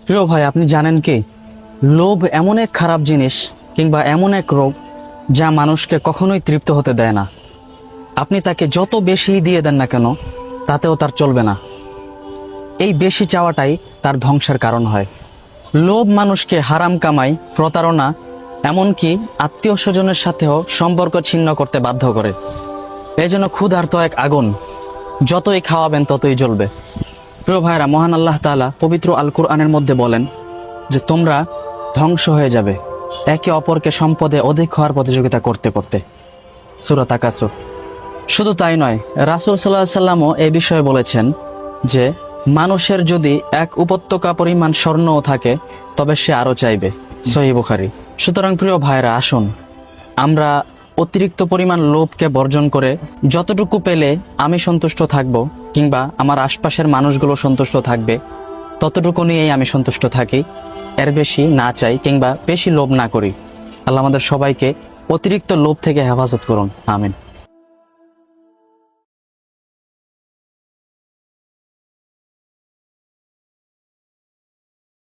প্রিয় ভাই, আপনি জানেন কি, লোভ এমন এক খারাপ জিনিস কিংবা এমন এক রোগ যা মানুষকে কখনোই তৃপ্ত হতে দেয় না। আপনি তাকে যত বেশি দিয়ে দেন না কেন, তাতেও তার চলবে না। এই বেশি চাওয়াটাই তার ধ্বংসের কারণ হয়। লোভ মানুষকে হারাম কামাই, প্রতারণা, এমনকি আত্মীয় স্বজনের সাথেও সম্পর্ক ছিন্ন করতে বাধ্য করে। এই জন্য ক্ষুধার্ত এক আগুন, যতই খাওয়াবেন ততই জ্বলবে। প্রিয় ভাইরা, মহান আল্লাহ তাআলা পবিত্র আল কুরআনের মধ্যে বলেন যে তোমরা ধ্বংস হয়ে যাবে একে অপরকে সম্পদে অধিক হওয়ার প্রতিযোগিতা করতে করতে। সূরা তাকাসুর। শুধু তাই নয়, রাসূল সাল্লাল্লাহু আলাইহি সাল্লামও এই বিষয়ে বলেছেন যে মানুষের যদি এক উপত্যকা পরিমাণ স্বর্ণও থাকে তবে সে আরো চাইবে। সহিহ বুখারী। সুতরাং প্রিয় ভাইরা, আসুন আমরা অতিরিক্ত পরিমাণ লোভকে বর্জন করে যতটুকু পেলে আমি সন্তুষ্ট থাকব কিংবা আমার আশপাশের মানুষগুলো সন্তুষ্ট থাকবে ততটুকু নিয়েই আমি সন্তুষ্ট থাকি, এর বেশি না চাই কিংবা বেশি লোভ না করি। আল্লাহ আমাদের সবাইকে অতিরিক্ত লোভ থেকে হেফাজত করুন। আমিন।